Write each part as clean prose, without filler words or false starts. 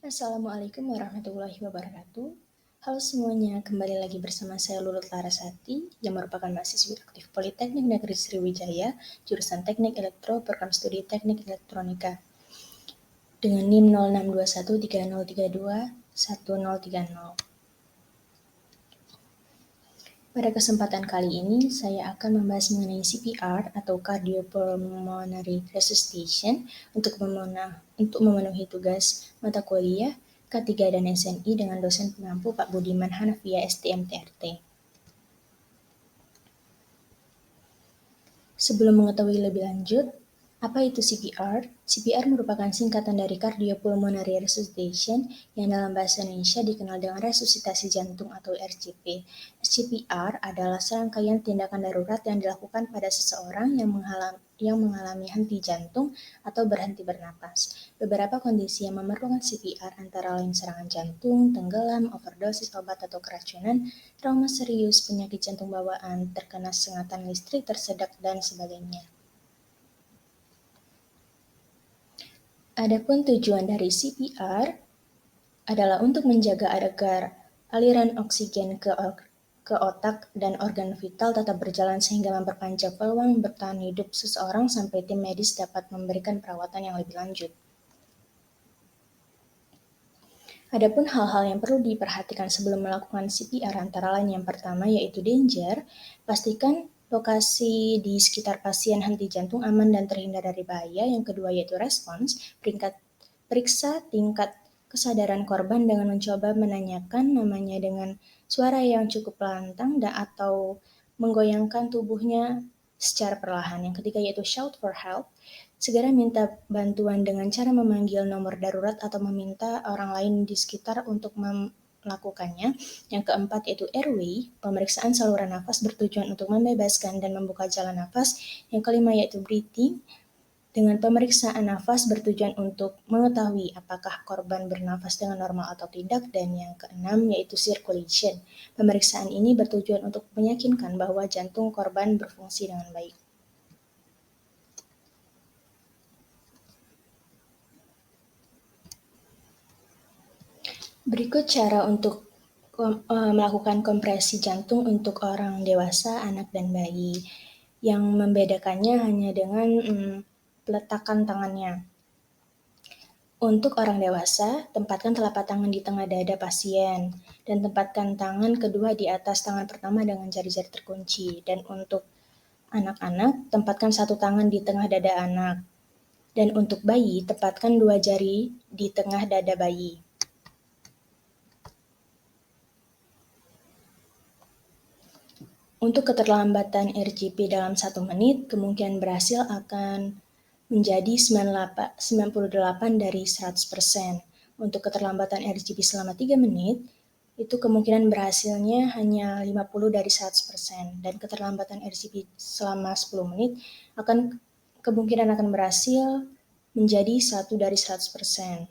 Assalamualaikum warahmatullahi wabarakatuh. Halo semuanya, kembali lagi bersama saya Lulut Larasati yang merupakan mahasiswi aktif Politeknik Negeri Sriwijaya, jurusan Teknik Elektro, Program Studi Teknik Elektronika, dengan NIM 062130321030. Pada kesempatan kali ini, saya akan membahas mengenai CPR atau Cardiopulmonary Resuscitation untuk memenuhi tugas mata kuliah K3 dan SNI dengan dosen pengampu Pak Budiman Hanafia STMTRT. Sebelum mengetahui lebih lanjut, apa itu CPR? CPR merupakan singkatan dari Cardiopulmonary Resuscitation yang dalam bahasa Indonesia dikenal dengan resusitasi jantung atau RCP. CPR adalah serangkaian tindakan darurat yang dilakukan pada seseorang yang mengalami henti jantung atau berhenti bernapas. Beberapa kondisi yang memerlukan CPR antara lain serangan jantung, tenggelam, overdosis obat atau keracunan, trauma serius, penyakit jantung bawaan, terkena sengatan listrik, tersedak, dan sebagainya. Adapun tujuan dari CPR adalah untuk menjaga agar aliran oksigen ke otak dan organ vital tetap berjalan sehingga memperpanjang peluang bertahan hidup seseorang sampai tim medis dapat memberikan perawatan yang lebih lanjut. Adapun hal-hal yang perlu diperhatikan sebelum melakukan CPR antara lain yang pertama yaitu danger, pastikan lokasi di sekitar pasien henti jantung aman dan terhindar dari bahaya. Yang kedua yaitu respons, periksa tingkat kesadaran korban dengan mencoba menanyakan namanya dengan suara yang cukup lantang atau menggoyangkan tubuhnya secara perlahan. Yang ketiga yaitu shout for help, segera minta bantuan dengan cara memanggil nomor darurat atau meminta orang lain di sekitar untuk melakukannya. Yang keempat yaitu airway, pemeriksaan saluran nafas bertujuan untuk membebaskan dan membuka jalan nafas. Yang kelima yaitu breathing, dengan pemeriksaan nafas bertujuan untuk mengetahui apakah korban bernafas dengan normal atau tidak. Dan yang keenam yaitu circulation. Pemeriksaan ini bertujuan untuk meyakinkan bahwa jantung korban berfungsi dengan baik. Berikut cara untuk melakukan kompresi jantung untuk orang dewasa, anak, dan bayi. Yang membedakannya hanya dengan peletakan tangannya. Untuk orang dewasa, tempatkan telapak tangan di tengah dada pasien dan tempatkan tangan kedua di atas tangan pertama dengan jari-jari terkunci. Dan untuk anak-anak, tempatkan satu tangan di tengah dada anak. Dan untuk bayi, tempatkan dua jari di tengah dada bayi. Untuk keterlambatan RCP dalam 1 menit, kemungkinan berhasil akan menjadi 98 dari 100%. Untuk keterlambatan RCP selama 3 menit, itu kemungkinan berhasilnya hanya 50 dari 100%. Dan keterlambatan RCP selama 10 menit kemungkinan akan berhasil menjadi 1 dari 100%.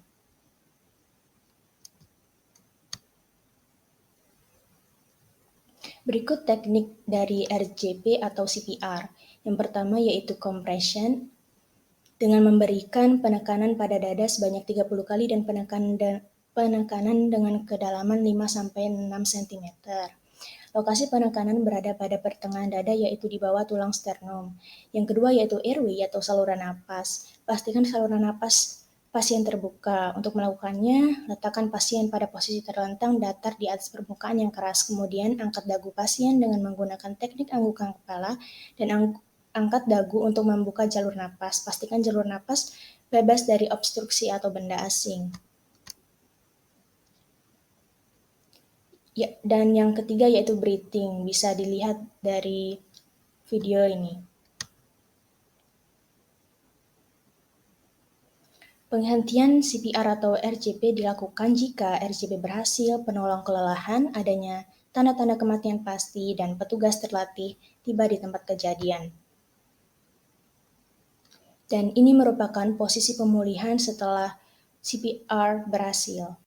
Berikut teknik dari RCP atau CPR. Yang pertama yaitu compression, dengan memberikan penekanan pada dada sebanyak 30 kali dan penekanan dengan kedalaman 5-6 cm. Lokasi penekanan berada pada pertengahan dada yaitu di bawah tulang sternum. Yang kedua yaitu airway atau saluran napas. Pastikan saluran napas pasien terbuka. Untuk melakukannya, letakkan pasien pada posisi terlentang datar di atas permukaan yang keras. Kemudian angkat dagu pasien dengan menggunakan teknik anggukan kepala dan angkat dagu untuk membuka jalur napas. Pastikan jalur napas bebas dari obstruksi atau benda asing. Ya, dan yang ketiga yaitu breathing. Bisa dilihat dari video ini. Penghentian CPR atau RCP dilakukan jika RCP berhasil, penolong kelelahan, adanya tanda-tanda kematian pasti, dan petugas terlatih tiba di tempat kejadian. Dan ini merupakan posisi pemulihan setelah CPR berhasil.